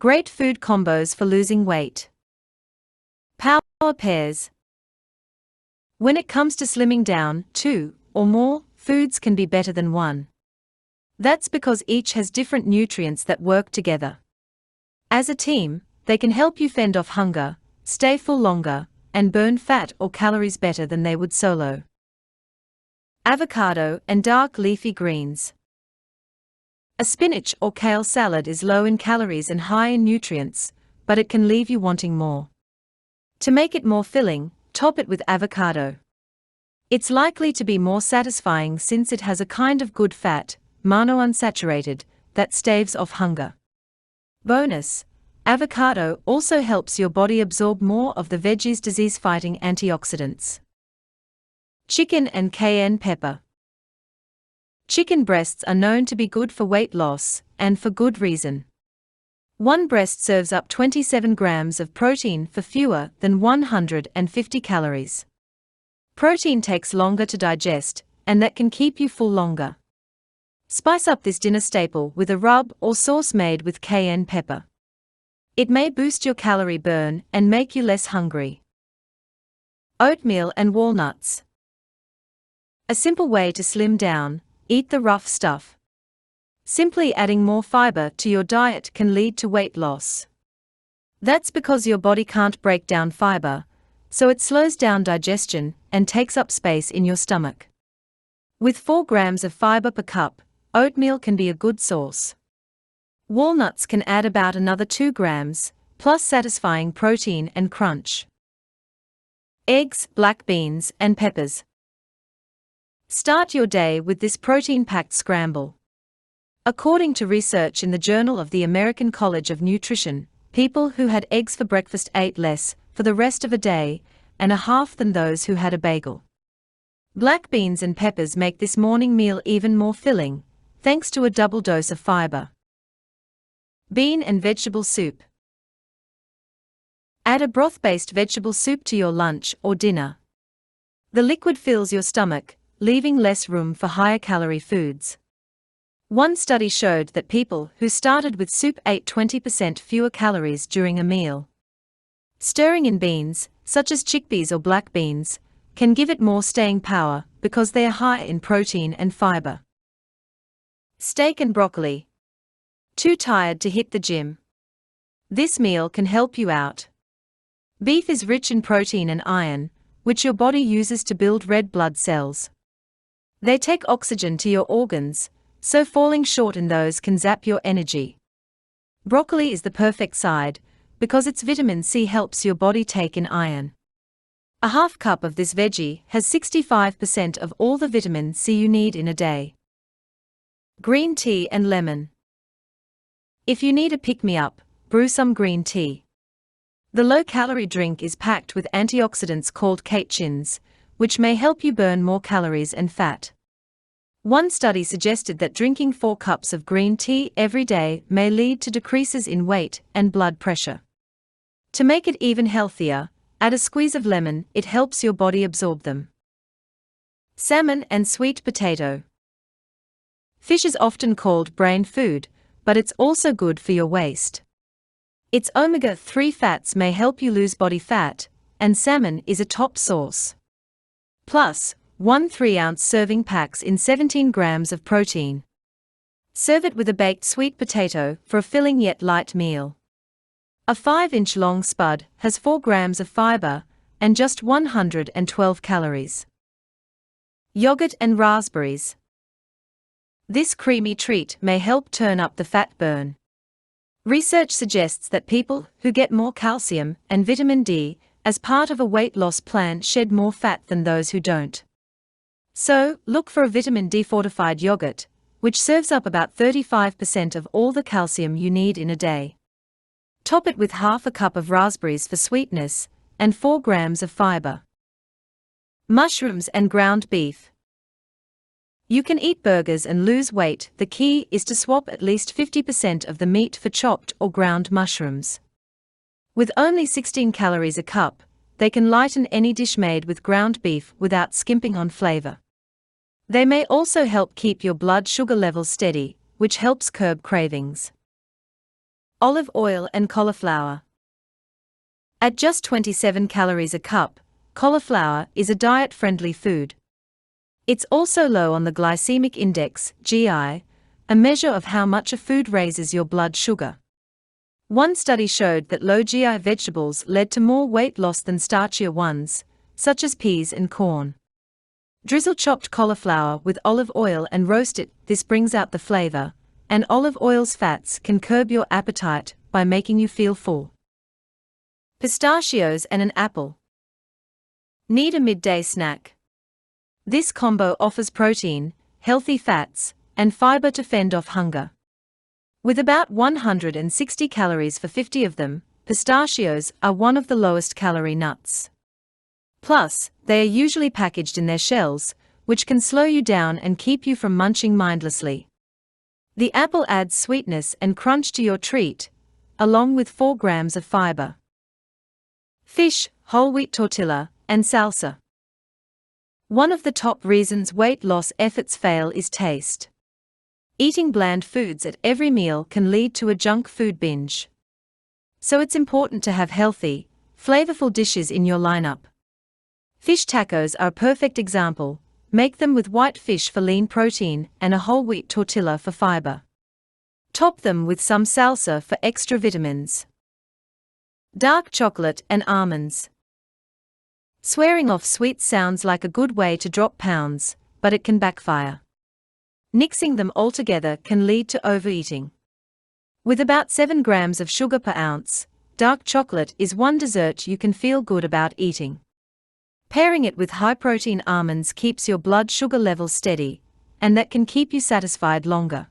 Great food combos for losing weight. Power pairs. When it comes to slimming down, 2 or more foods can be better than one. That's because each has different nutrients that work together. As a team, they can help you fend off hunger, stay full longer, and burn fat or calories better than they would solo. Avocado and dark leafy greens. A spinach or kale salad is low in calories and high in nutrients, but it can leave you wanting more. To make it more filling, top it with avocado. It's likely to be more satisfying since it has a kind of good fat, monounsaturated, that staves off hunger. Bonus: avocado also helps your body absorb more of the veggie's disease-fighting antioxidants. Chicken and cayenne pepper. Chicken breasts are known to be good for weight loss, and for good reason. One breast serves up 27 grams of protein for fewer than 150 calories. Protein takes longer to digest, and that can keep you full longer. Spice up this dinner staple with a rub or sauce made with cayenne pepper. It may boost your calorie burn and make you less hungry. Oatmeal and walnuts. A simple way to slim down: eat the rough stuff. Simply adding more fiber to your diet can lead to weight loss. That's because your body can't break down fiber, so it slows down digestion and takes up space in your stomach. With 4 grams of fiber per cup, oatmeal can be a good source. Walnuts can add about another 2 grams, plus satisfying protein and crunch. Eggs, black beans, and peppers. Start your day with this protein-packed scramble. According to research in the Journal of the American College of Nutrition, people who had eggs for breakfast ate less for the rest of a day and a half than those who had a bagel. Black beans and peppers make this morning meal even more filling, thanks to a double dose of fiber. Bean and vegetable soup. Add a broth-based vegetable soup to your lunch or dinner. The liquid fills your stomach, leaving less room for higher calorie foods. One study showed that people who started with soup ate 20% fewer calories during a meal. Stirring in beans, such as chickpeas or black beans, can give it more staying power because they are high in protein and fiber. Steak and broccoli. Too tired to hit the gym? This meal can help you out. Beef is rich in protein and iron, which your body uses to build red blood cells. They take oxygen to your organs, so falling short in those can zap your energy. Broccoli is the perfect side, because its vitamin C helps your body take in iron. A half cup of this veggie has 65% of all the vitamin C you need in a day. Green tea and lemon. If you need a pick-me-up, brew some green tea. The low-calorie drink is packed with antioxidants called catechins, which may help you burn more calories and fat. One study suggested that drinking 4 cups of green tea every day may lead to decreases in weight and blood pressure. To make it even healthier, add a squeeze of lemon. It helps your body absorb them. Salmon and sweet potato. Fish is often called brain food, but it's also good for your waist. Its omega-3 fats may help you lose body fat, and salmon is a top source. Plus, 1 3-ounce serving packs in 17 grams of protein. Serve it with a baked sweet potato for a filling yet light meal. A 5-inch long spud has 4 grams of fiber and just 112 calories. Yogurt and raspberries. This creamy treat may help turn up the fat burn. Research suggests that people who get more calcium and vitamin D as part of a weight loss plan shed more fat than those who don't. So, look for a vitamin D fortified yogurt, which serves up about 35% of all the calcium you need in a day. Top it with half a cup of raspberries for sweetness and 4 grams of fiber. Mushrooms and ground beef. You can eat burgers and lose weight. The key is to swap at least 50% of the meat for chopped or ground mushrooms. With only 16 calories a cup, they can lighten any dish made with ground beef without skimping on flavor. They may also help keep your blood sugar levels steady, which helps curb cravings. Olive oil and cauliflower. At just 27 calories a cup, cauliflower is a diet-friendly food. It's also low on the glycemic index, GI, a measure of how much a food raises your blood sugar. One study showed that low GI vegetables led to more weight loss than starchier ones, such as peas and corn. Drizzle chopped cauliflower with olive oil and roast it. This brings out the flavor, and olive oil's fats can curb your appetite by making you feel full. Pistachios and an apple. Need a midday snack? This combo offers protein, healthy fats, and fiber to fend off hunger. With about 160 calories for 50 of them, pistachios are one of the lowest calorie nuts. Plus, they are usually packaged in their shells, which can slow you down and keep you from munching mindlessly. The apple adds sweetness and crunch to your treat, along with 4 grams of fiber. Fish, whole wheat tortilla, and salsa. One of the top reasons weight loss efforts fail is taste. Eating bland foods at every meal can lead to a junk food binge. So it's important to have healthy, flavorful dishes in your lineup. Fish tacos are a perfect example. Make them with white fish for lean protein and a whole wheat tortilla for fiber. Top them with some salsa for extra vitamins. Dark chocolate and almonds. Swearing off sweets sounds like a good way to drop pounds, but it can backfire. Mixing them all together can lead to overeating. With about 7 grams of sugar per ounce, dark chocolate is one dessert you can feel good about eating. Pairing it with high-protein almonds keeps your blood sugar levels steady, and that can keep you satisfied longer.